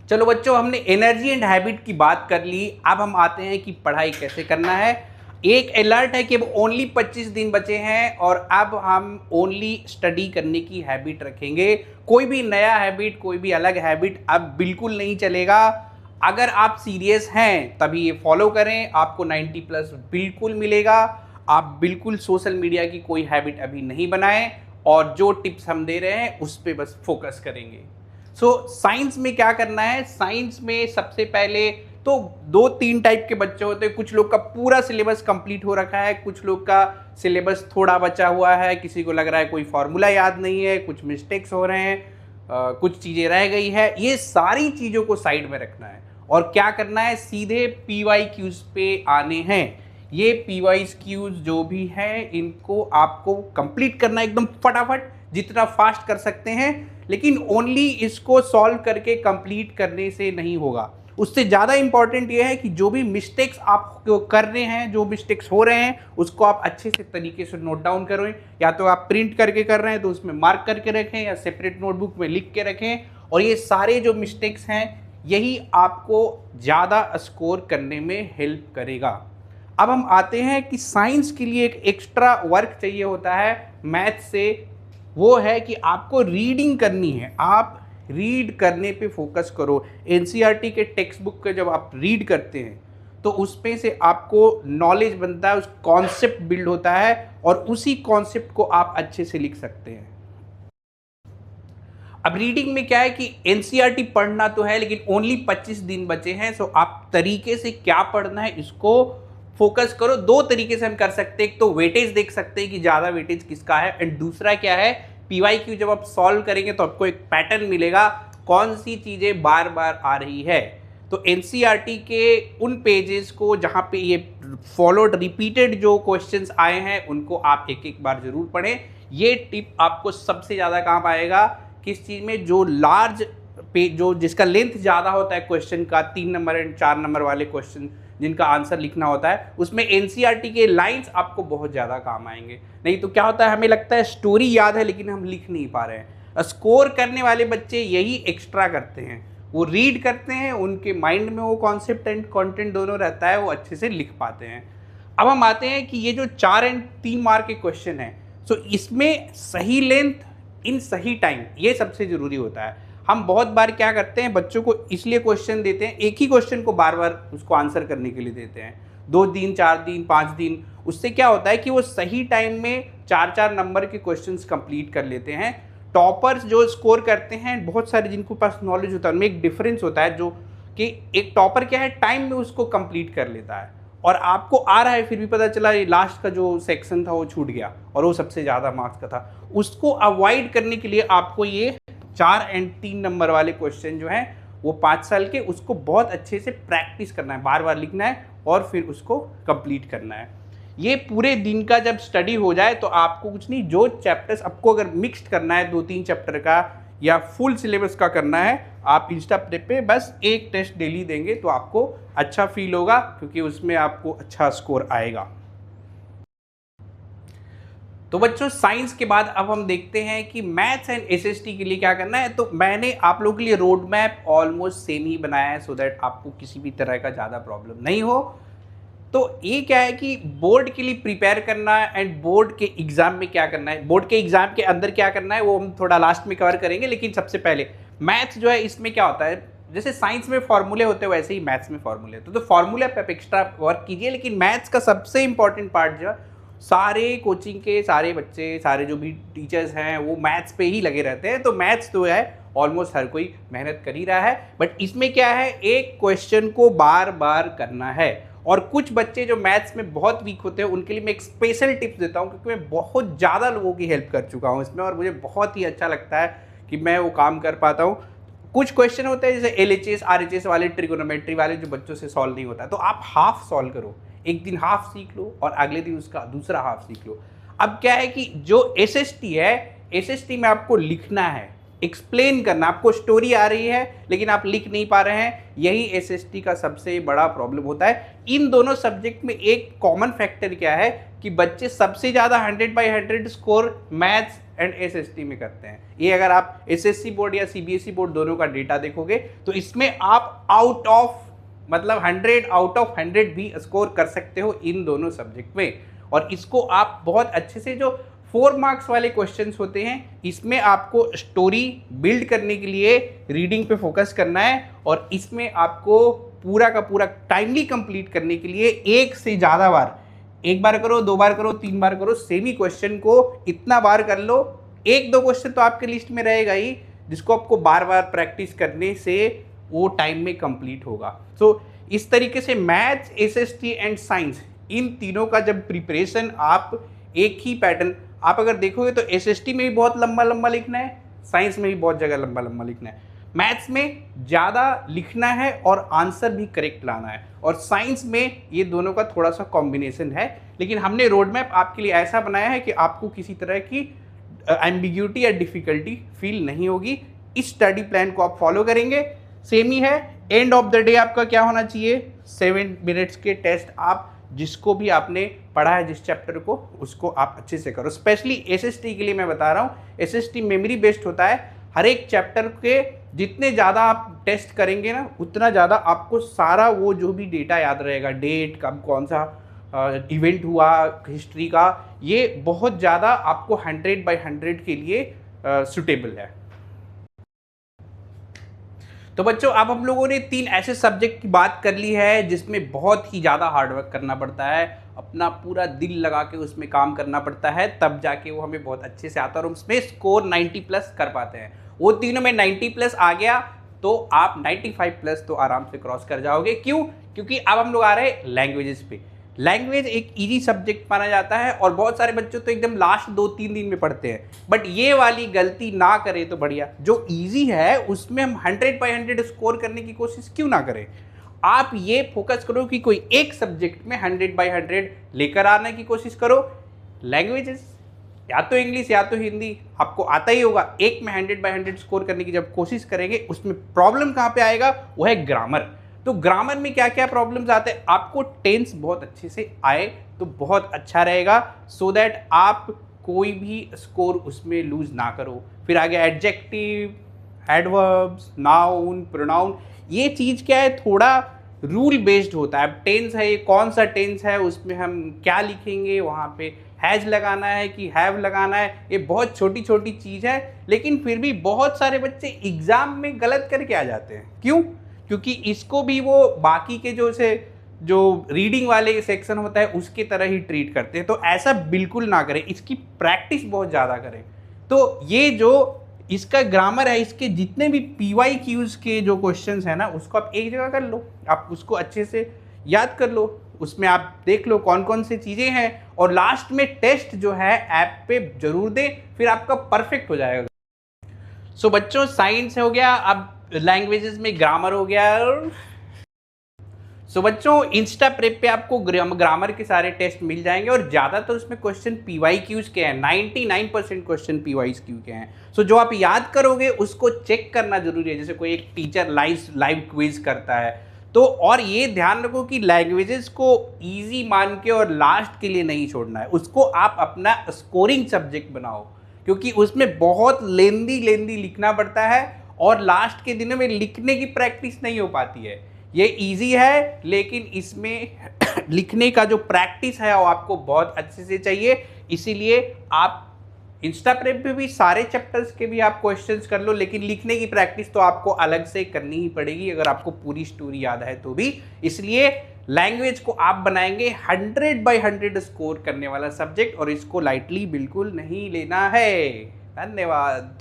चलो बच्चों, हमने एनर्जी एंड हैबिट की बात कर ली। अब हम आते हैं कि पढ़ाई कैसे करना है। एक अलर्ट है कि अब ओनली 25 दिन बचे हैं और अब हम ओनली स्टडी करने की हैबिट रखेंगे। कोई भी नया हैबिट, कोई भी अलग हैबिट अब बिल्कुल नहीं चलेगा। अगर आप सीरियस हैं तभी ये फॉलो करें, आपको 90 प्लस बिल्कुल मिलेगा। आप बिल्कुल सोशल मीडिया की कोई हैबिट अभी नहीं बनाएं और जो टिप्स हम दे रहे हैं उस पर बस फोकस करेंगे। साइंस में क्या करना है? साइंस में सबसे पहले तो 2-3 टाइप के बच्चे होते हैं। कुछ लोग का पूरा सिलेबस कंप्लीट हो रखा है, कुछ लोग का सिलेबस थोड़ा बचा हुआ है, किसी को लग रहा है कोई फॉर्मूला याद नहीं है, कुछ मिस्टेक्स हो रहे हैं, कुछ चीज़ें रह गई है। ये सारी चीज़ों को साइड में रखना है और क्या करना है, सीधे PYQs पे आने हैं। ये PYQs जो भी है इनको आपको कंप्लीट करना है एकदम फटाफट, जितना फास्ट कर सकते हैं। लेकिन ओनली इसको सॉल्व करके कंप्लीट करने से नहीं होगा। उससे ज़्यादा इंपॉर्टेंट ये है कि जो भी मिस्टेक्स आप कर रहे हैं, जो मिस्टेक्स हो रहे हैं, उसको आप अच्छे से तरीके से नोट डाउन करें। या तो आप प्रिंट करके कर रहे हैं तो उसमें मार्क करके रखें या सेपरेट नोटबुक में लिख के रखें। और ये सारे जो मिस्टेक्स हैं यही आपको ज़्यादा स्कोर करने में हेल्प करेगा। अब हम आते हैं कि साइंस के लिए एक एक्स्ट्रा वर्क चाहिए होता है मैथ से। वो है कि आपको रीडिंग करनी है। आप रीड करने पे फोकस करो। NCERT के टेक्स्ट बुक के जब आप रीड करते हैं तो उसमें से आपको नॉलेज बनता है, उस कॉन्सेप्ट बिल्ड होता है और उसी कॉन्सेप्ट को आप अच्छे से लिख सकते हैं। अब रीडिंग में क्या है कि NCERT पढ़ना तो है लेकिन ओनली 25 दिन बचे हैं। सो आप तरीके से क्या पढ़ना है इसको फोकस करो। 2 तरीके से हम कर सकते हैं। एक तो वेटेज देख सकते हैं कि ज़्यादा वेटेज किसका है, एंड दूसरा क्या है, PYQ जब आप सॉल्व करेंगे तो आपको एक पैटर्न मिलेगा कौन सी चीज़ें बार बार आ रही है। तो NCERT के उन पेजेस को जहाँ पे ये फॉलोड रिपीटेड जो क्वेश्चंस आए हैं उनको आप एक एक बार जरूर पढ़ें। ये टिप आपको सबसे ज़्यादा काम आएगा किस चीज़ में, जो लार्ज पेज, जो जिसका लेंथ ज़्यादा होता है क्वेश्चन का, 3 नंबर एंड 4 नंबर वाले क्वेश्चन जिनका आंसर लिखना होता है, उसमें NCERT के लाइंस आपको बहुत ज़्यादा काम आएंगे। नहीं तो क्या होता है, हमें लगता है स्टोरी याद है लेकिन हम लिख नहीं पा रहे हैं। स्कोर करने वाले बच्चे यही एक्स्ट्रा करते हैं, वो रीड करते हैं, उनके माइंड में वो कॉन्सेप्ट एंड कंटेंट दोनों रहता है, वो अच्छे से लिख पाते हैं। अब हम आते हैं कि ये जो 4 एंड 3 मार्क के क्वेश्चन हैं, सो इसमें सही लेंथ इन सही टाइम ये सबसे ज़रूरी होता है। हम बहुत बार क्या करते हैं, बच्चों को इसलिए क्वेश्चन देते हैं, एक ही क्वेश्चन को बार बार उसको आंसर करने के लिए देते हैं, 2 दिन 4 दिन 5 दिन। उससे क्या होता है कि वो सही टाइम में 4-4 नंबर के क्वेश्चंस कंप्लीट कर लेते हैं। टॉपर्स जो स्कोर करते हैं, बहुत सारे जिनको पास नॉलेज होता है, उनमें एक डिफरेंस होता है, जो कि एक टॉपर क्या है, टाइम में उसको कंप्लीट कर लेता है और आपको आ रहा है फिर भी पता चला ये लास्ट का जो सेक्शन था वो छूट गया और वो सबसे ज़्यादा मार्क्स का था। उसको अवॉइड करने के लिए आपको ये 4 एंड 3 नंबर वाले क्वेश्चन जो हैं वो 5 साल के, उसको बहुत अच्छे से प्रैक्टिस करना है, बार बार लिखना है और फिर उसको कंप्लीट करना है। ये पूरे दिन का जब स्टडी हो जाए तो आपको कुछ नहीं, जो चैप्टर्स आपको अगर मिक्स्ड करना है 2-3 चैप्टर का या फुल सिलेबस का करना है, आप इंस्टा प्रेप पे बस एक टेस्ट डेली देंगे तो आपको अच्छा फील होगा, क्योंकि उसमें आपको अच्छा स्कोर आएगा। तो बच्चों, साइंस के बाद अब हम देखते हैं कि मैथ्स एंड SST के लिए क्या करना है। तो मैंने आप लोगों के लिए रोड मैप ऑलमोस्ट सेम ही बनाया है, सो दैट आपको किसी भी तरह का ज़्यादा प्रॉब्लम नहीं हो। तो ये क्या है कि बोर्ड के लिए प्रिपेयर करना एंड बोर्ड के एग्जाम में क्या करना है, बोर्ड के एग्जाम के अंदर क्या करना है, वो हम थोड़ा लास्ट में कवर करेंगे। लेकिन सबसे पहले मैथ्स जो है, इसमें क्या होता है, जैसे साइंस में फॉर्मूले होते हैं वैसे ही मैथ्स में फॉर्मूले होते हैं। तो फॉर्मूले पे आप एक्स्ट्रा वर्क कीजिए, लेकिन मैथ्स का सबसे इंपॉर्टेंट पार्ट जो है, सारे कोचिंग के सारे बच्चे, सारे जो भी टीचर्स हैं वो मैथ्स पे ही लगे रहते हैं। तो मैथ्स तो है ऑलमोस्ट हर कोई मेहनत कर ही रहा है, बट इसमें क्या है, एक क्वेश्चन को बार बार करना है। और कुछ बच्चे जो मैथ्स में बहुत वीक होते हैं उनके लिए मैं एक स्पेशल टिप्स देता हूँ, क्योंकि मैं बहुत ज़्यादा लोगों की हेल्प कर चुका हूँ इसमें और मुझे बहुत ही अच्छा लगता है कि मैं वो काम कर पाता हूँ। कुछ क्वेश्चन होते हैं जैसे LHS RHS वाले, ट्रिगोनोमेट्री वाले, जो बच्चों से सॉल्व नहीं होता है, तो आप हाफ सॉल्व करो, एक दिन हाफ सीख लो और अगले दिन उसका दूसरा हाफ सीख लो। अब क्या है कि जो SST है, SST में आपको लिखना है, एक्सप्लेन करना, आपको स्टोरी आ रही है लेकिन आप लिख नहीं पा रहे हैं, यही SST का सबसे बड़ा प्रॉब्लम होता है। इन दोनों सब्जेक्ट में एक कॉमन फैक्टर क्या है कि बच्चे सबसे ज़्यादा 100/100 स्कोर मैथ्स एंड एसएसटी में करते हैं। ये अगर आप एसएससी बोर्ड या सीबीएसई बोर्ड दोनों का डेटा देखोगे तो इसमें आप आउट ऑफ मतलब 100 आउट ऑफ 100 भी स्कोर कर सकते हो इन दोनों सब्जेक्ट में। और इसको आप बहुत अच्छे से, जो 4 मार्क्स वाले क्वेश्चंस होते हैं, इसमें आपको स्टोरी बिल्ड करने के लिए रीडिंग पे फोकस करना है और इसमें आपको पूरा का पूरा टाइमली कंप्लीट करने के लिए एक से ज़्यादा बार, 1 बार करो, 2 बार करो, 3 बार करो, सेम ही क्वेश्चन को इतना बार कर लो। 1-2 क्वेश्चन तो आपके लिस्ट में रहेगा ही जिसको आपको बार बार प्रैक्टिस करने से वो टाइम में कंप्लीट होगा। सो इस तरीके से मैथ्स, एसएसटी एंड साइंस, इन तीनों का जब प्रिपरेशन आप एक ही पैटर्न, आप अगर देखोगे तो एसएसटी में भी बहुत लंबा लंबा लिखना है, साइंस में भी बहुत जगह लंबा लंबा लिखना है, मैथ्स में ज़्यादा लिखना है और आंसर भी करेक्ट लाना है, और साइंस में ये दोनों का थोड़ा सा कॉम्बिनेशन है। लेकिन हमने रोड मैप आपके लिए ऐसा बनाया है कि आपको किसी तरह की एम्बिग्यूटी या डिफिकल्टी फील नहीं होगी। इस स्टडी प्लान को आप फॉलो करेंगे, सेम ही है। एंड ऑफ द डे आपका क्या होना चाहिए, 7 मिनट्स के टेस्ट, आप जिसको भी आपने पढ़ा है जिस चैप्टर को, उसको आप अच्छे से करो। स्पेशली एसएसटी के लिए मैं बता रहा हूँ, एसएसटी मेमोरी बेस्ड होता है। हर एक चैप्टर के जितने ज़्यादा आप टेस्ट करेंगे ना, उतना ज़्यादा आपको सारा वो जो भी डेटा याद रहेगा, डेट कब कौन सा इवेंट हुआ, हिस्ट्री का, ये बहुत ज़्यादा आपको 100/100 के लिए सुटेबल है। तो बच्चों, अब हम लोगों ने 3 ऐसे सब्जेक्ट की बात कर ली है जिसमें बहुत ही ज़्यादा हार्डवर्क करना पड़ता है, अपना पूरा दिल लगा के उसमें काम करना पड़ता है, तब जाके वो हमें बहुत अच्छे से आता है और उसमें स्कोर 90+ कर पाते हैं। वो तीनों में 90+ आ गया तो आप 95+ तो आराम से क्रॉस कर जाओगे। क्यों? क्योंकि अब हम लोग आ रहे हैं लैंग्वेजेस पे। लैंग्वेज एक इजी सब्जेक्ट माना जाता है और बहुत सारे बच्चों तो एकदम लास्ट 2-3 दिन में पढ़ते हैं, बट ये वाली गलती ना करें तो बढ़िया। जो इजी है उसमें हम 100/100 स्कोर करने की कोशिश क्यों ना करें। आप ये फोकस करो कि कोई एक सब्जेक्ट में 100/100 लेकर आने की कोशिश करो। लैंग्वेजेस या तो इंग्लिश या तो हिंदी आपको आता ही होगा, एक में 100/100 स्कोर करने की जब कोशिश करेंगे, उसमें प्रॉब्लम कहाँ पे आएगा, वो है ग्रामर। तो ग्रामर में क्या क्या प्रॉब्लम्स आते हैं, आपको टेंस बहुत अच्छे से आए तो बहुत अच्छा रहेगा, सो दैट आप कोई भी स्कोर उसमें लूज ना करो। फिर आगे एडजेक्टिव, एडवर्ब्स, नाउन, प्रोनाउन, ये चीज़ क्या है, थोड़ा रूल बेस्ड होता है। अब टेंस है, ये कौन सा टेंस है, उसमें हम क्या लिखेंगे, वहाँ पे हैज लगाना है कि हैव लगाना है, ये बहुत छोटी छोटी चीज़ है। लेकिन फिर भी बहुत सारे बच्चे एग्जाम में गलत करके आ जाते हैं। क्यों? क्योंकि इसको भी वो बाकी के जो रीडिंग वाले सेक्शन होता है उसके तरह ही ट्रीट करते हैं। तो ऐसा बिल्कुल ना करें, इसकी प्रैक्टिस बहुत ज़्यादा करें। तो ये जो इसका ग्रामर है, इसके जितने भी PYQs के जो क्वेश्चंस हैं ना, उसको आप एक जगह कर लो, आप उसको अच्छे से याद कर लो, उसमें आप देख लो कौन कौन सी चीज़ें हैं, और लास्ट में टेस्ट जो है ऐप पे जरूर दें, फिर आपका परफेक्ट हो जाएगा। सो बच्चों, साइंस हो गया, अब लैंग्वेजेस में ग्रामर हो गया। सो बच्चों, इंस्टा प्रेप पे आपको ग्रामर के सारे टेस्ट मिल जाएंगे और ज़्यादातर उसमें क्वेश्चन PYQs के हैं, 99% क्वेश्चन PYQ के हैं। सो जो आप याद करोगे उसको चेक करना जरूरी है, जैसे कोई एक टीचर लाइव क्विज करता है तो। और ये ध्यान रखो कि लैंग्वेजेस को इजी मान के और लास्ट के लिए नहीं छोड़ना है, उसको आप अपना स्कोरिंग सब्जेक्ट बनाओ, क्योंकि उसमें बहुत लेंदी लिखना पड़ता है और लास्ट के दिनों में लिखने की प्रैक्टिस नहीं हो पाती है। ये इजी है लेकिन इसमें लिखने का जो प्रैक्टिस है वो आपको बहुत अच्छे से चाहिए। इसीलिए आप इंस्टा प्रेप पे भी सारे चैप्टर्स के भी आप क्वेश्चंस कर लो, लेकिन लिखने की प्रैक्टिस तो आपको अलग से करनी ही पड़ेगी अगर आपको पूरी स्टोरी याद है तो भी। इसलिए लैंग्वेज को आप बनाएंगे 100/100 स्कोर करने वाला सब्जेक्ट, और इसको लाइटली बिल्कुल नहीं लेना है। धन्यवाद।